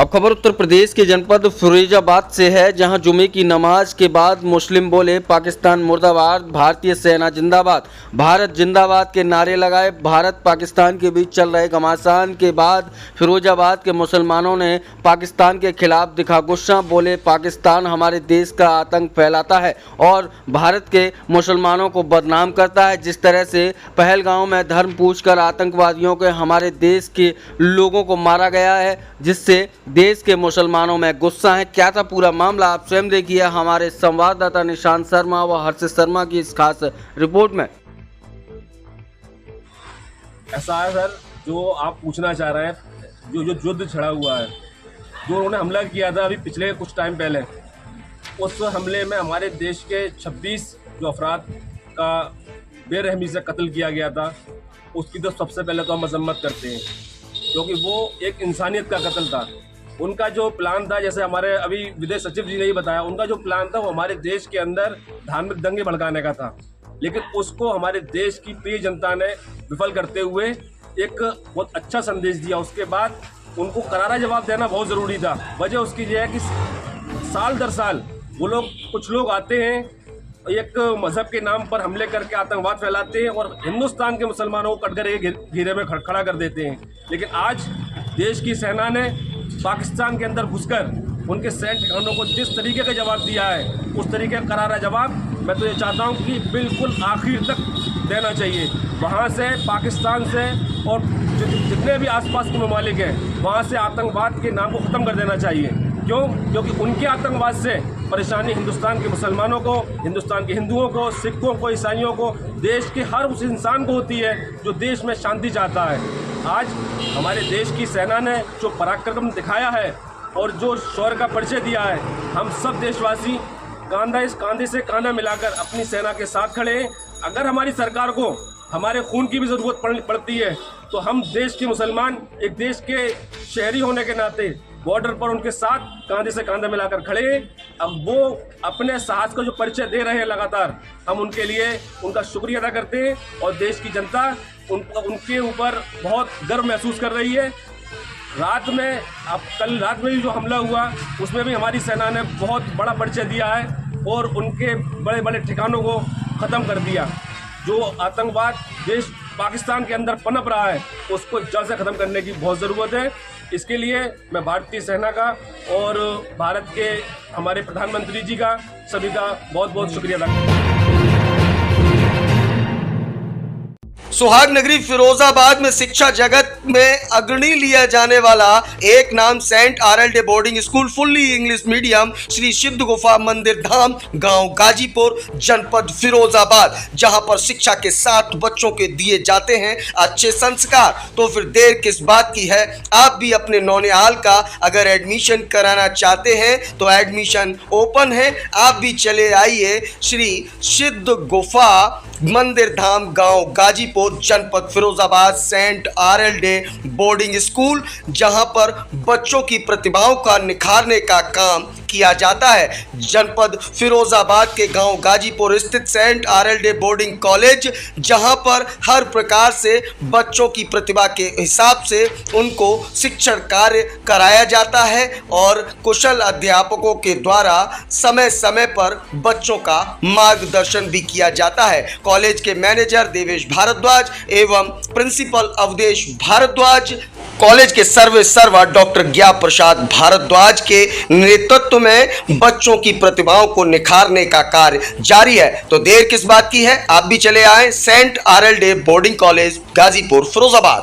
अब खबर उत्तर प्रदेश के जनपद फिरोजाबाद से है, जहां जुमे की नमाज के बाद मुस्लिम बोले पाकिस्तान मुर्दाबाद, भारतीय सेना जिंदाबाद, भारत जिंदाबाद के नारे लगाए। भारत पाकिस्तान के बीच चल रहे घमासान के बाद फिरोजाबाद के मुसलमानों ने पाकिस्तान के खिलाफ दिखा गुस्सा। बोले पाकिस्तान हमारे देश का आतंक फैलाता है और भारत के मुसलमानों को बदनाम करता है। जिस तरह से पहलगांव में धर्म पूछकर आतंकवादियों के हमारे देश के लोगों को मारा गया है, जिससे देश के मुसलमानों में गुस्सा है। क्या था पूरा मामला, आप स्वयं देखिए हमारे संवाददाता निशांत शर्मा व हर्षित शर्मा की इस खास रिपोर्ट में। ऐसा है सर, जो आप पूछना चाह रहे हैं, जो युद्ध छिड़ा हुआ है, जो उन्होंने हमला किया था अभी पिछले कुछ टाइम पहले, उस हमले में हमारे देश के 26 जो अफराद का बेरहमी से कत्ल किया गया था, उसकी तो सबसे पहले तो हम मजम्मत करते हैं, क्योंकि वो एक इंसानियत का कत्ल था। उनका जो प्लान था, जैसे हमारे अभी विदेश सचिव जी ने ही बताया, उनका जो प्लान था वो हमारे देश के अंदर धार्मिक दंगे भड़काने का था, लेकिन उसको हमारे देश की प्रिय जनता ने विफल करते हुए एक बहुत अच्छा संदेश दिया। उसके बाद उनको करारा जवाब देना बहुत ज़रूरी था। वजह उसकी यह है कि साल दर साल वो लोग, कुछ लोग आते हैं, एक मजहब के नाम पर हमले करके आतंकवाद फैलाते हैं और हिंदुस्तान के मुसलमानों को कटघरे के घेरे में खड़ा कर देते हैं। लेकिन आज देश की सेना ने पाकिस्तान के अंदर घुसकर उनके सैन्य ठिकानों को जिस तरीके का जवाब दिया है, उस तरीके का करारा जवाब मैं तो ये चाहता हूँ कि बिल्कुल आखिर तक देना चाहिए। वहाँ से, पाकिस्तान से और जितने भी आसपास के ममालिक हैं, वहाँ से आतंकवाद के नाम को ख़त्म कर देना चाहिए। क्यों? क्योंकि उनके आतंकवाद से परेशानी हिंदुस्तान के मुसलमानों को, हिंदुस्तान के हिंदुओं को, सिखों को, ईसाइयों को, देश के हर उस इंसान को होती है जो देश में शांति चाहता है। आज हमारे देश की सेना ने जो पराक्रम दिखाया है और जो शौर्य का परिचय दिया है, हम सब देशवासी कांधे से कांधा मिलाकर अपनी सेना के साथ खड़े हैं। अगर हमारी सरकार को हमारे खून की भी ज़रूरत पड़ती है, तो हम देश के मुसलमान एक देश के शहरी होने के नाते बॉर्डर पर उनके साथ कांधे से कांधा मिलाकर खड़े हैं। अब वो अपने साहस का जो परिचय दे रहे हैं लगातार, हम उनके लिए उनका शुक्रिया अदा करते हैं और देश की जनता उनके ऊपर बहुत गर्व महसूस कर रही है। कल रात में भी जो हमला हुआ, उसमें भी हमारी सेना ने बहुत बड़ा परिचय दिया है और उनके बड़े बड़े ठिकानों को ख़त्म कर दिया। जो आतंकवाद देश पाकिस्तान के अंदर पनप रहा है, उसको जड़ से ख़त्म करने की बहुत ज़रूरत है। इसके लिए मैं भारतीय सेना का और भारत के हमारे प्रधानमंत्री जी का, सभी का बहुत बहुत शुक्रिया अदा करता हूं। सुहाग नगरी फिरोजाबाद में शिक्षा जगत में अग्रणी लिया जाने वाला एक नाम सेंट आरएलडे boarding school fully English medium Shri Siddh गुफा मंदिर धाम, गांव गाजीपुर, जनपद फिरोजाबाद, जहां पर शिक्षा के साथ बच्चों के दिए जाते हैं अच्छे संस्कार। तो फिर देर किस बात की है, आप भी अपने नौनिहाल का अगर एडमिशन कराना चाहते हैं तो एडमिशन ओपन है। आप भी चले आइए श्री सिद्ध गुफा मंदिर धाम, गांव गाजीपुर, जनपद फिरोजाबाद, सेंट आरएलडे बोर्डिंग स्कूल, जहां पर बच्चों की प्रतिभाओं का निखारने का काम किया जाता है। जनपद फिरोजाबाद के गांव गाजीपुर स्थित सेंट आरएलडे बोर्डिंग कॉलेज, जहां पर हर प्रकार से बच्चों की प्रतिभा के हिसाब से उनको शिक्षण कार्य कराया जाता है और कुशल अध्यापकों के द्वारा समय समय पर बच्चों का मार्गदर्शन भी किया जाता है। कॉलेज के मैनेजर देवेश भारद्वाज एवं प्रिंसिपल अवधेश भारद्वाज, कॉलेज के सर्वा डॉक्टर ज्ञा प्रसाद भारद्वाज के नेतृत्व में बच्चों की प्रतिभाओं को निखारने का कार्य जारी है। तो देर किस बात की है, आप भी चले आए सेंट आरएलडे बोर्डिंग कॉलेज गाजीपुर फिरोजाबाद।